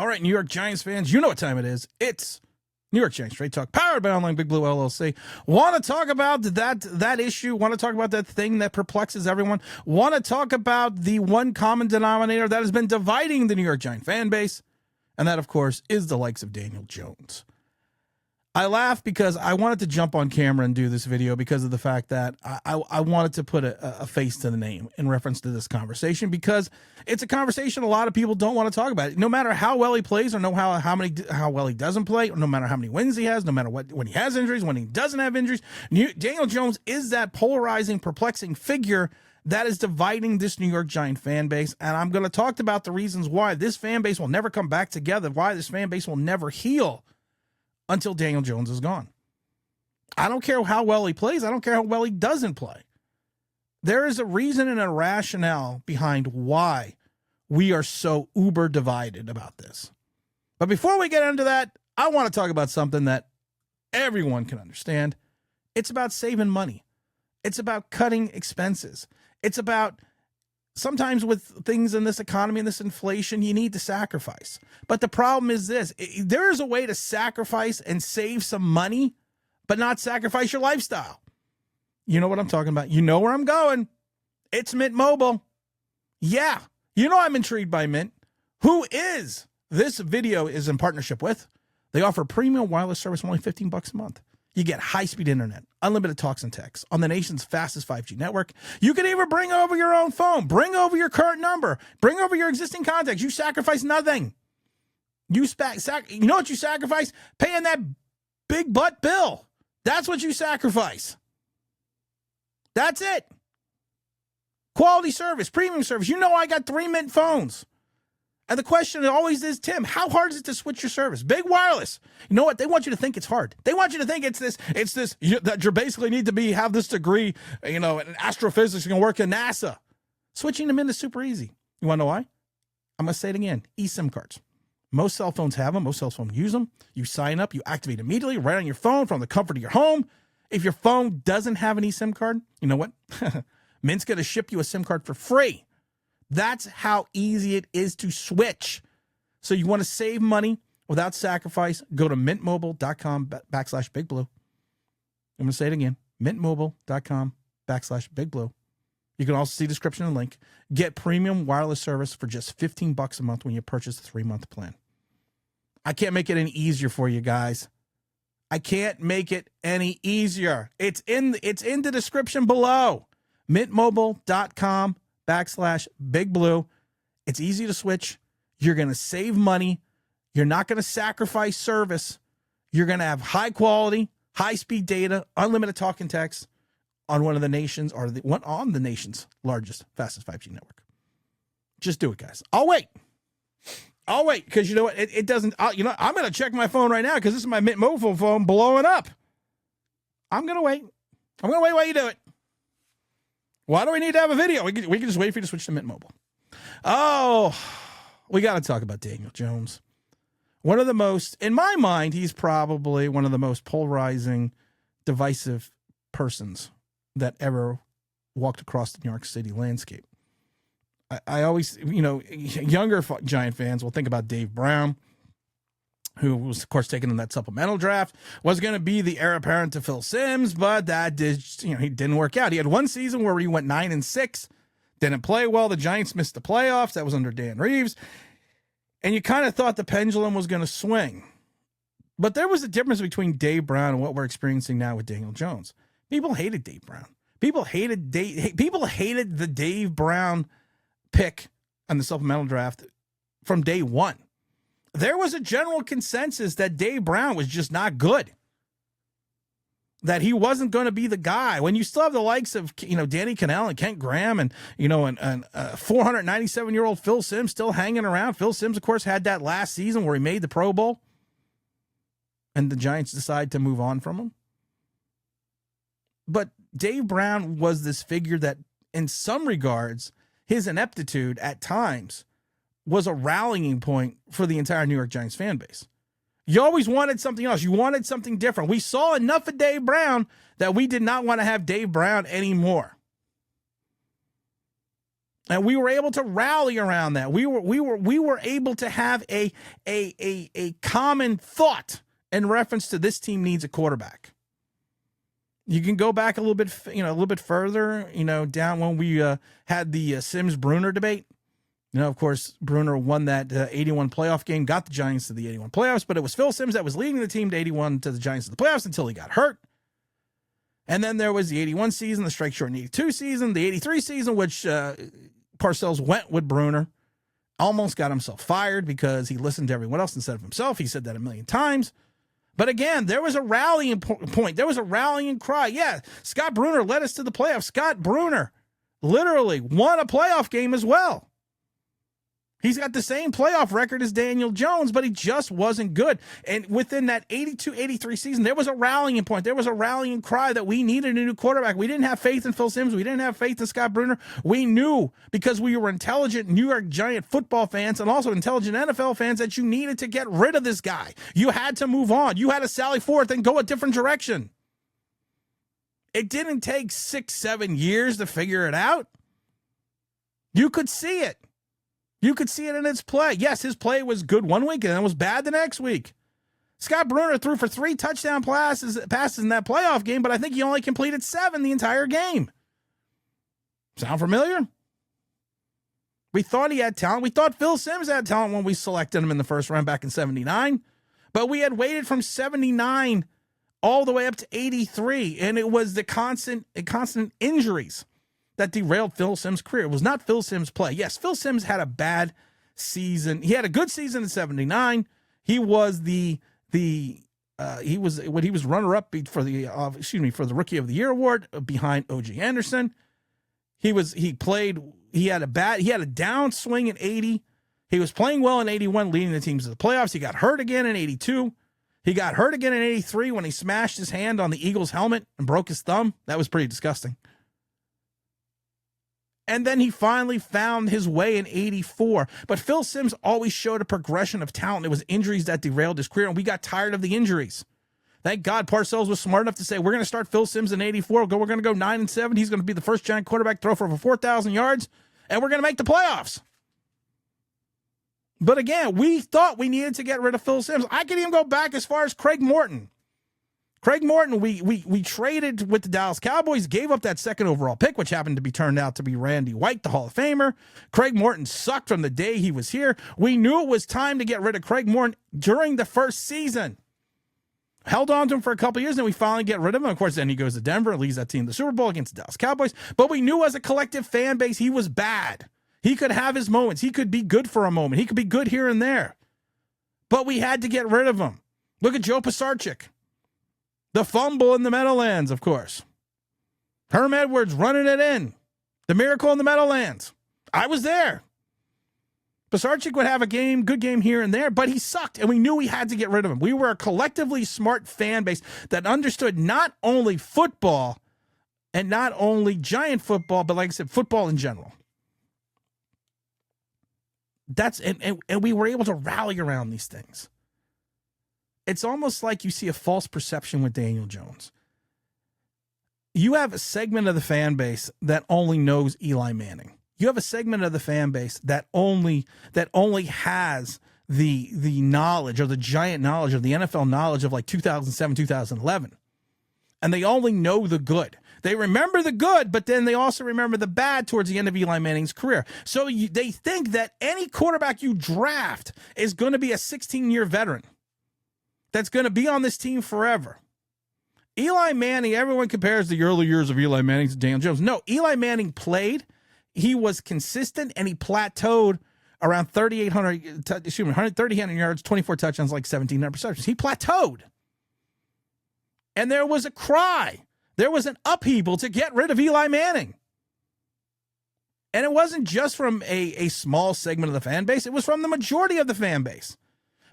All right, New York Giants fans, you know what time it is. It's New York Giants Straight Talk, powered by Online Big Blue LLC. Want to talk about that issue? Want to talk about that thing that perplexes everyone? Want to talk about the one common denominator that has been dividing the New York Giant fan base? And that, of course, is the likes of Daniel Jones. I laugh because I wanted to jump on camera and do this video because of the fact that I wanted to put a face to the name in reference to this conversation, because it's a conversation a lot of people don't want to talk about. No matter how well he plays, or how well he doesn't play, or no matter how many wins he has, no matter when he has injuries, when he doesn't have injuries, Daniel Jones is that polarizing, perplexing figure that is dividing this New York Giant fan base. And I'm going to talk about the reasons why this fan base will never come back together, why this fan base will never heal until Daniel Jones is gone. I don't care how well he plays. I don't care how well he doesn't play. There is a reason and a rationale behind why we are so uber divided about this. But before we get into that, I want to talk about something that everyone can understand. It's about saving money. It's about cutting expenses. It's about, sometimes with things in this economy and this inflation, you need to sacrifice. But the problem is this: there is a way to sacrifice and save some money, but not sacrifice your lifestyle. You know what I'm talking about. You know where I'm going. It's Mint Mobile. Yeah, you know I'm intrigued by Mint. Who is this video is in partnership with? They offer premium wireless service for only $15 a month. You get high-speed internet, unlimited talks and texts on the nation's fastest 5G network. You can even bring over your own phone, bring over your current number, bring over your existing contacts. You sacrifice nothing. You know what you sacrifice? Paying that big butt bill. That's what you sacrifice. That's it. Quality service, premium service. You know I got 3 Mint phones. And the question always is, Tim, how hard is it to switch your service? Big wireless. You know what? They want you to think it's hard. They want you to think it's this, that you basically need to have this degree, in astrophysics, you can work in NASA. Switching them in is super easy. You want to know why? I'm going to say it again. eSIM cards. Most cell phones have them. Most cell phones use them. You sign up, you activate immediately right on your phone from the comfort of your home. If your phone doesn't have an eSIM card, you know what? Mint's going to ship you a SIM card for free. That's how easy it is to switch. So you want to save money without sacrifice, go to mintmobile.com/BigBlue. I'm going to say it again, mintmobile.com/BigBlue. You can also see the description and link. Get premium wireless service for just $15 a month when you purchase a 3-month plan. I can't make it any easier for you guys. I can't make it any easier. It's in the description below. mintmobile.com/BigBlue. It's easy to switch. You're going to save money. You're not going to sacrifice service. You're going to have high quality, high speed data, unlimited talk and text on one of the nation's largest, fastest 5G network. Just do it, guys. I'll wait because you know what? It doesn't. I'm going to check my phone right now because this is my Mint Mobile phone blowing up. I'm going to wait. I'm going to wait while you do it. Why do we need to have a video? We can just wait for you to switch to Mint Mobile. Oh, we got to talk about Daniel Jones. One of the most, in my mind, he's probably one of the most polarizing, divisive persons that ever walked across the New York City landscape. I always, younger Giant fans will think about Dave Brown, who was, of course, taken in that supplemental draft, was going to be the heir apparent to Phil Simms, but that he didn't work out. He had one season where he went 9-6, didn't play well. The Giants missed the playoffs. That was under Dan Reeves. And you kind of thought the pendulum was going to swing. But there was a difference between Dave Brown and what we're experiencing now with Daniel Jones. People hated Dave Brown. People hated the Dave Brown pick on the supplemental draft from day one. There was a general consensus that Dave Brown was just not good. That he wasn't going to be the guy. When you still have the likes of, Danny Cannell and Kent Graham and 497-year-old Phil Simms still hanging around. Phil Simms, of course, had that last season where he made the Pro Bowl. And the Giants decided to move on from him. But Dave Brown was this figure that, in some regards, his ineptitude at times was a rallying point for the entire New York Giants fan base. You always wanted something else. You wanted something different. We saw enough of Dave Brown that we did not want to have Dave Brown anymore. And we were able to rally around that. We were able to have a common thought in reference to this team needs a quarterback. You can go back a little bit further, down when we had the Sims-Bruner debate. Of course, Bruner won that 81 playoff game, got the Giants to the 81 playoffs, but it was Phil Simms that was leading the team to 81 to the Giants to the playoffs until he got hurt. And then there was the 81 season, the strike short 82 season, the 83 season, which Parcells went with Bruner, almost got himself fired because he listened to everyone else instead of himself. He said that a million times. But again, there was a rallying point. There was a rallying cry. Yeah, Scott Bruner led us to the playoffs. Scott Bruner literally won a playoff game as well. He's got the same playoff record as Daniel Jones, but he just wasn't good. And within that 82-83 season, there was a rallying point. There was a rallying cry that we needed a new quarterback. We didn't have faith in Phil Simms. We didn't have faith in Scott Bruner. We knew, because we were intelligent New York Giant football fans and also intelligent NFL fans, that you needed to get rid of this guy. You had to move on. You had to sally forth and go a different direction. It didn't take 6-7 years to figure it out. You could see it. You could see it in its play. Yes, his play was good one week and then was bad the next week. Scott Bruner threw for 3 touchdown passes in that playoff game, but I think he only completed 7 the entire game. Sound familiar? We thought he had talent. We thought Phil Simms had talent when we selected him in the first round back in 79, but we had waited from 79 all the way up to 83, and it was the constant injuries that derailed Phil Simms' career. It was not Phil Simms' play. Yes, Phil Simms had a bad season. He had a good season in 79. He was the he was runner-up for the Rookie of the Year award behind O.J. Anderson. He had a downswing in 80. He was playing well in 81, leading the teams to the playoffs. He got hurt again in 82. He got hurt again in 83 when he smashed his hand on the Eagles helmet and broke his thumb. That was pretty disgusting. And then he finally found his way in 84. But Phil Simms always showed a progression of talent. It was injuries that derailed his career, and we got tired of the injuries. Thank God Parcells was smart enough to say, we're going to start Phil Simms in 84. We're going to go 9-7. He's going to be the first Giant quarterback throw for over 4,000 yards, and we're going to make the playoffs. But again, we thought we needed to get rid of Phil Simms. I could even go back as far as Craig Morton. Craig Morton, we traded with the Dallas Cowboys, gave up that second overall pick, which happened to be turned out to be Randy White, the Hall of Famer. Craig Morton sucked from the day he was here. We knew it was time to get rid of Craig Morton during the first season. Held on to him for a couple years, and we finally get rid of him. Of course, then he goes to Denver and leads that team to the Super Bowl against the Dallas Cowboys. But we knew as a collective fan base he was bad. He could have his moments. He could be good for a moment. He could be good here and there. But we had to get rid of him. Look at Joe Pisarcik. The fumble in the Meadowlands, of course. Herm Edwards running it in. The miracle in the Meadowlands. I was there. Pisarcik would have a good game here and there, but he sucked, and we knew we had to get rid of him. We were a collectively smart fan base that understood not only football and not only Giant football, but like I said, football in general. And we were able to rally around these things. It's almost like you see a false perception with Daniel Jones. You have a segment of the fan base that only knows Eli Manning. You have a segment of the fan base that only has the knowledge, or the Giant knowledge, or the NFL knowledge of like 2007, 2011. And they only know the good. They remember the good, but then they also remember the bad towards the end of Eli Manning's career. So they think that any quarterback you draft is going to be a 16-year veteran that's going to be on this team forever. Eli Manning, everyone compares the early years of Eli Manning to Daniel Jones. No, Eli Manning played. He was consistent, and he plateaued around 3,800 yards, 24 touchdowns, like 1,700 receptions. He plateaued. And there was a cry. There was an upheaval to get rid of Eli Manning. And it wasn't just from a small segment of the fan base. It was from the majority of the fan base.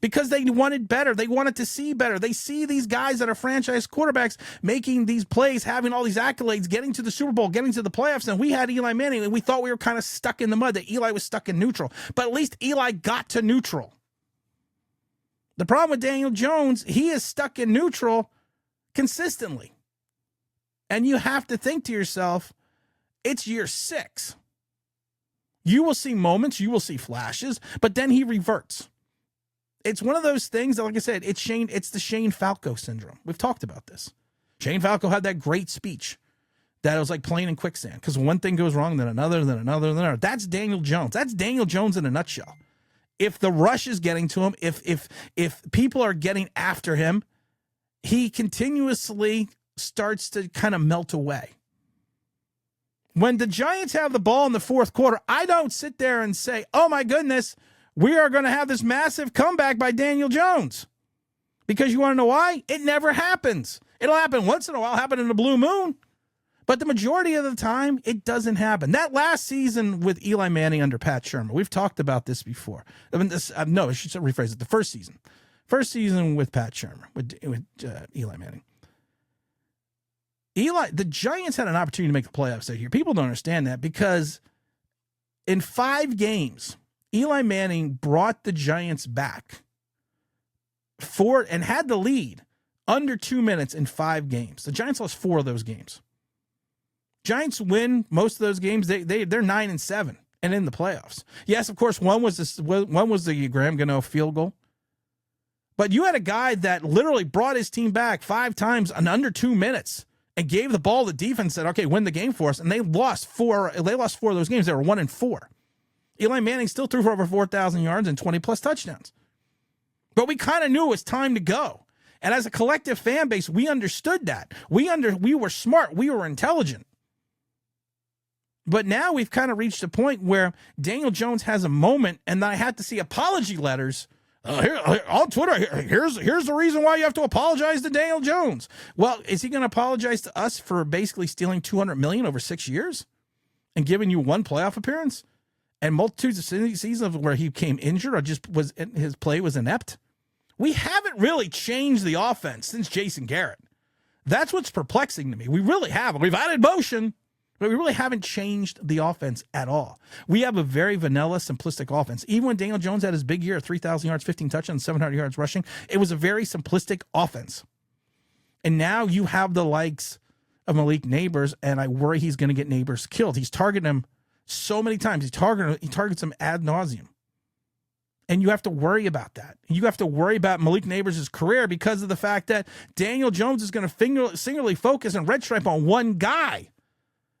Because they wanted better. They wanted to see better. They see these guys that are franchise quarterbacks making these plays, having all these accolades, getting to the Super Bowl, getting to the playoffs. And we had Eli Manning, and we thought we were kind of stuck in the mud, that Eli was stuck in neutral. But at least Eli got to neutral. The problem with Daniel Jones, he is stuck in neutral consistently. And you have to think to yourself, it's year 6. You will see moments, you will see flashes, but then he reverts. It's one of those things that, like I said, it's the Shane Falco syndrome. We've talked about this. Shane Falco had that great speech that it was like playing in quicksand, because one thing goes wrong, then another, then another, then another. That's Daniel Jones. That's Daniel Jones in a nutshell. If the rush is getting to him, if people are getting after him, he continuously starts to kind of melt away. When the Giants have the ball in the fourth quarter, I don't sit there and say, oh my goodness, we are going to have this massive comeback by Daniel Jones. Because you want to know why? It never happens. It'll happen once in a while, happen in a blue moon. But the majority of the time, it doesn't happen. That last season with Eli Manning under Pat Shermer, we've talked about this before. I mean, I should rephrase it. The first season. First season with Pat Shermer, with Eli Manning. The Giants had an opportunity to make the playoffs that year. People don't understand that, because in 5 games, Eli Manning brought the Giants back and had the lead under 2 minutes in 5 games. The Giants lost 4 of those games. Giants win most of those games. They're 9-7 and in the playoffs. Yes, of course, one was the Graham Gano field goal. But you had a guy that literally brought his team back 5 times in under 2 minutes and gave the ball to the defense, said, okay, win the game for us. And they lost 4. They lost 4 of those games. They were 1-4. Eli Manning still threw for over 4,000 yards and 20-plus touchdowns. But we kind of knew it was time to go. And as a collective fan base, we understood that. We were smart. We were intelligent. But now we've kind of reached a point where Daniel Jones has a moment, and I had to see apology letters here on Twitter. Here's the reason why you have to apologize to Daniel Jones. Well, is he going to apologize to us for basically stealing $200 million over 6 years and giving you 1 playoff appearance and multitudes of seasons where he came injured or his play was inept? We haven't really changed the offense since Jason Garrett. That's what's perplexing to me. We really haven't. We've added motion, but we really haven't changed the offense at all. We have a very vanilla, simplistic offense. Even when Daniel Jones had his big year of 3,000 yards, 15 touchdowns, 700 yards rushing, it was a very simplistic offense. And now you have the likes of Malik Neighbors, and I worry he's going to get Neighbors killed. He's targeting him so many times. He targets him ad nauseum. And you have to worry about that. You have to worry about Malik Neighbors' career because of the fact that Daniel Jones is going to singularly focus and red stripe on one guy.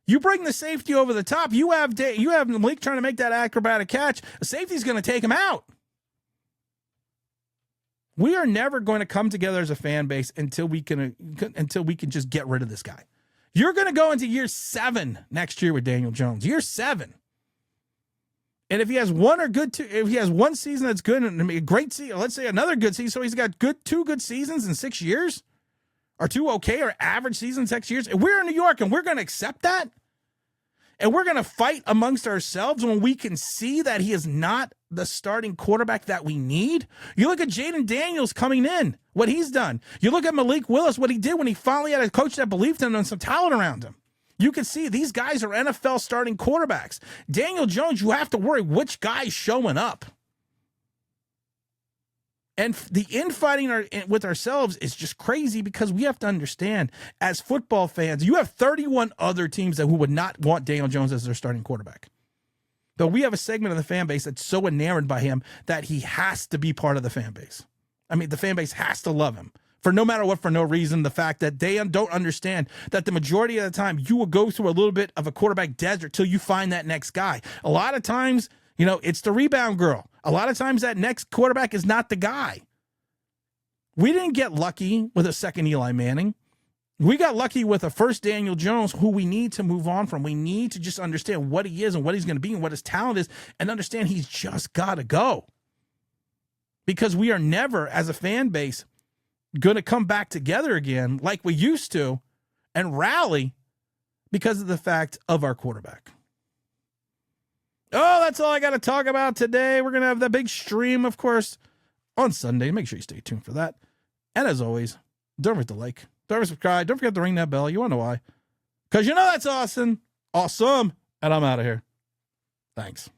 You bring the safety over the top. You have Malik trying to make that acrobatic catch. The safety's going to take him out. We are never going to come together as a fan base until we can just get rid of this guy. You're going to go into year 7 next year with Daniel Jones. Year 7. And if he has if he has one season that's good and a great season, let's say another good season, so he's got 2 good seasons in 6 years, or 2 okay or average seasons 6 years, and we're in New York and we're going to accept that, and we're going to fight amongst ourselves when we can see that he is not the starting quarterback that we need. You look at Jaden Daniels coming in, what he's done. You look at Malik Willis, what he did when he finally had a coach that believed in him and some talent around him. You can see these guys are NFL starting quarterbacks. Daniel Jones, you have to worry which guy's showing up. And the infighting with ourselves is just crazy, because we have to understand, as football fans, you have 31 other teams who would not want Daniel Jones as their starting quarterback. But we have a segment of the fan base that's so enamored by him that he has to be part of the fan base. I mean, the fan base has to love him. For no matter what, for no reason, the fact that they don't understand that the majority of the time you will go through a little bit of a quarterback desert till you find that next guy. A lot of times, it's the rebound girl. A lot of times that next quarterback is not the guy. We didn't get lucky with a second Eli Manning. We got lucky with a first Daniel Jones, who we need to move on from. We need to just understand what he is and what he's going to be and what his talent is, and understand he's just got to go. Because we are never, as a fan base, going to come back together again like we used to and rally because of the fact of our quarterback. Oh, that's all I got to talk about today. We're going to have that big stream, of course, on Sunday. Make sure you stay tuned for that. And as always, don't forget to like, don't forget to subscribe, don't forget to ring that bell. You want to know why? Because that's awesome. Awesome. And I'm out of here. Thanks.